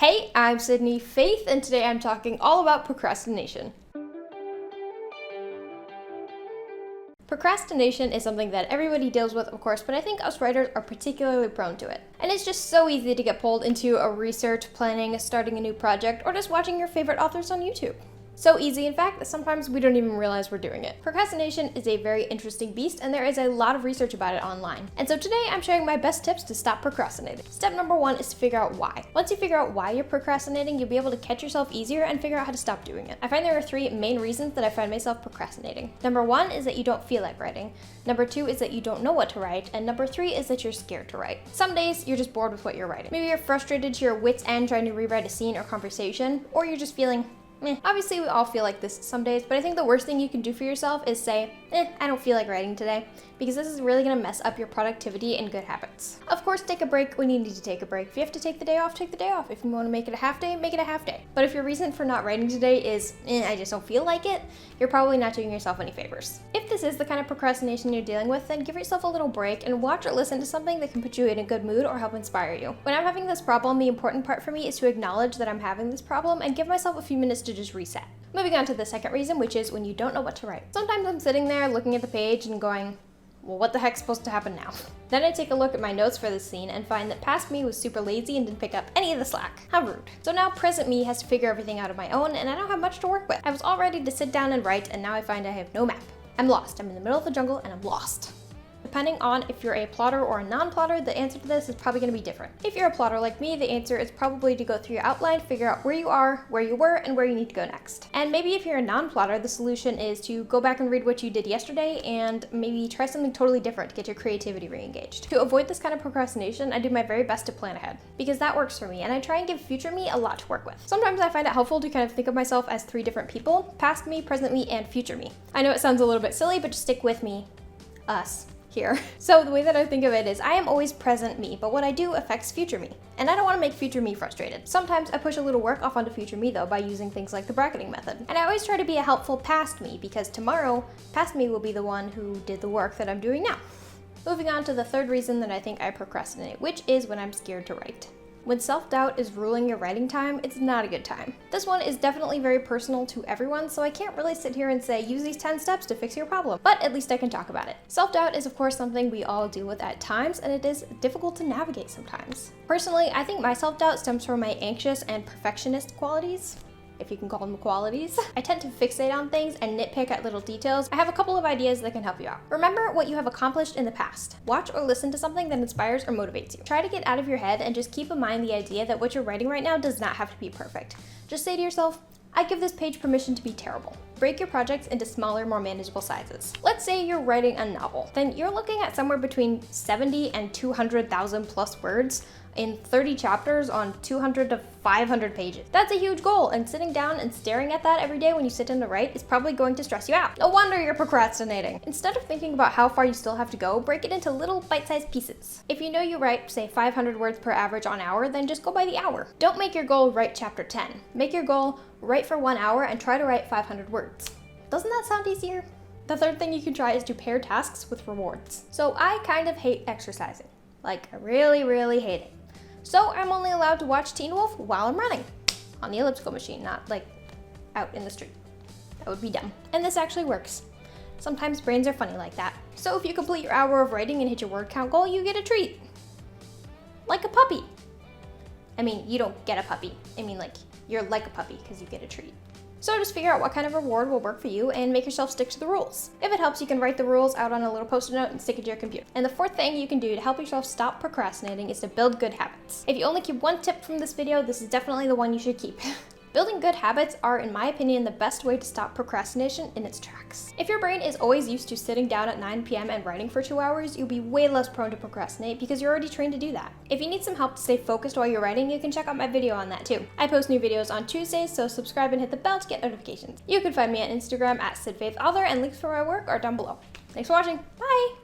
Hey, I'm Sydney Faith, and today I'm talking all about procrastination. Procrastination is something that everybody deals with, of course, but I think us writers are particularly prone to it. And it's just so easy to get pulled into a research, planning, starting a new project, or just watching your favorite authors on YouTube. So easy, in fact, that sometimes we don't even realize we're doing it. Procrastination is a very interesting beast, and there is a lot of research about it online. And so today I'm sharing my best tips to stop procrastinating. Step number 1 is to figure out why. Once you figure out why you're procrastinating, you'll be able to catch yourself easier and figure out how to stop doing it. I find there are 3 main reasons that I find myself procrastinating. Number 1 is that you don't feel like writing. Number 2 is that you don't know what to write. And number 3 is that you're scared to write. Some days you're just bored with what you're writing. Maybe you're frustrated to your wit's end trying to rewrite a scene or conversation, or you're just feeling Obviously, we all feel like this some days, but I think the worst thing you can do for yourself is say, I don't feel like writing today, because this is really gonna mess up your productivity and good habits. Of course, take a break when you need to take a break. If you have to take the day off, take the day off. If you wanna make it a half day, make it a half day. But if your reason for not writing today is, I just don't feel like it, you're probably not doing yourself any favors. If this is the kind of procrastination you're dealing with, then give yourself a little break and watch or listen to something that can put you in a good mood or help inspire you. When I'm having this problem, the important part for me is to acknowledge that I'm having this problem and give myself a few minutes to just reset. Moving on to the second reason, which is when you don't know what to write. Sometimes I'm sitting there looking at the page and going, well, what the heck's supposed to happen now? Then I take a look at my notes for this scene and find that past me was super lazy and didn't pick up any of the slack. How rude. So now present me has to figure everything out on my own, and I don't have much to work with. I was all ready to sit down and write, and now I find I have no map. I'm lost. I'm in the middle of the jungle and I'm lost. Depending on if you're a plotter or a non-plotter, the answer to this is probably going to be different. If you're a plotter like me, the answer is probably to go through your outline, figure out where you are, where you were, and where you need to go next. And maybe if you're a non-plotter, the solution is to go back and read what you did yesterday and maybe try something totally different to get your creativity re-engaged. To avoid this kind of procrastination, I do my very best to plan ahead, because that works for me, and I try and give future me a lot to work with. Sometimes I find it helpful to kind of think of myself as 3 different people: past me, present me, and future me. I know it sounds a little bit silly, but just stick with me. Us. Here. So the way that I think of it is I am always present me, but what I do affects future me. And I don't want to make future me frustrated. Sometimes I push a little work off onto future me though by using things like the bracketing method. And I always try to be a helpful past me, because tomorrow, past me will be the one who did the work that I'm doing now. Moving on to the third reason that I think I procrastinate, which is when I'm scared to write. When self-doubt is ruling your writing time, it's not a good time. This one is definitely very personal to everyone, so I can't really sit here and say, use these 10 steps to fix your problem, but at least I can talk about it. Self-doubt is of course something we all deal with at times, and it is difficult to navigate sometimes. Personally, I think my self-doubt stems from my anxious and perfectionist qualities, if you can call them qualities. I tend to fixate on things and nitpick at little details. I have a couple of ideas that can help you out. Remember what you have accomplished in the past. Watch or listen to something that inspires or motivates you. Try to get out of your head and just keep in mind the idea that what you're writing right now does not have to be perfect. Just say to yourself, I give this page permission to be terrible. Break your projects into smaller, more manageable sizes. Let's say you're writing a novel. Then you're looking at somewhere between 70 and 200,000 plus words in 30 chapters on 200 to 500 pages. That's a huge goal, and sitting down and staring at that every day when you sit down to write is probably going to stress you out. No wonder you're procrastinating. Instead of thinking about how far you still have to go, break it into little bite-sized pieces. If you know you write, say, 500 words per average on hour, then just go by the hour. Don't make your goal write chapter 10. Make your goal write for 1 hour and try to write 500 words. Doesn't that sound easier? The third thing you can try is to pair tasks with rewards. So I kind of hate exercising. Like, I really, really hate it. So I'm only allowed to watch Teen Wolf while I'm running. On the elliptical machine, not like out in the street. That would be dumb. And this actually works. Sometimes brains are funny like that. So if you complete your hour of writing and hit your word count goal, you get a treat. Like a puppy. I mean, you don't get a puppy. I mean, like, you're like a puppy because you get a treat. So just figure out what kind of reward will work for you and make yourself stick to the rules. If it helps, you can write the rules out on a little post-it note and stick it to your computer. And the fourth thing you can do to help yourself stop procrastinating is to build good habits. If you only keep one tip from this video, this is definitely the one you should keep. Building good habits are, in my opinion, the best way to stop procrastination in its tracks. If your brain is always used to sitting down at 9 p.m. and writing for 2 hours, you'll be way less prone to procrastinate because you're already trained to do that. If you need some help to stay focused while you're writing, you can check out my video on that too. I post new videos on Tuesdays, so subscribe and hit the bell to get notifications. You can find me on Instagram at SidFaithAuthor, and links for my work are down below. Thanks for watching. Bye!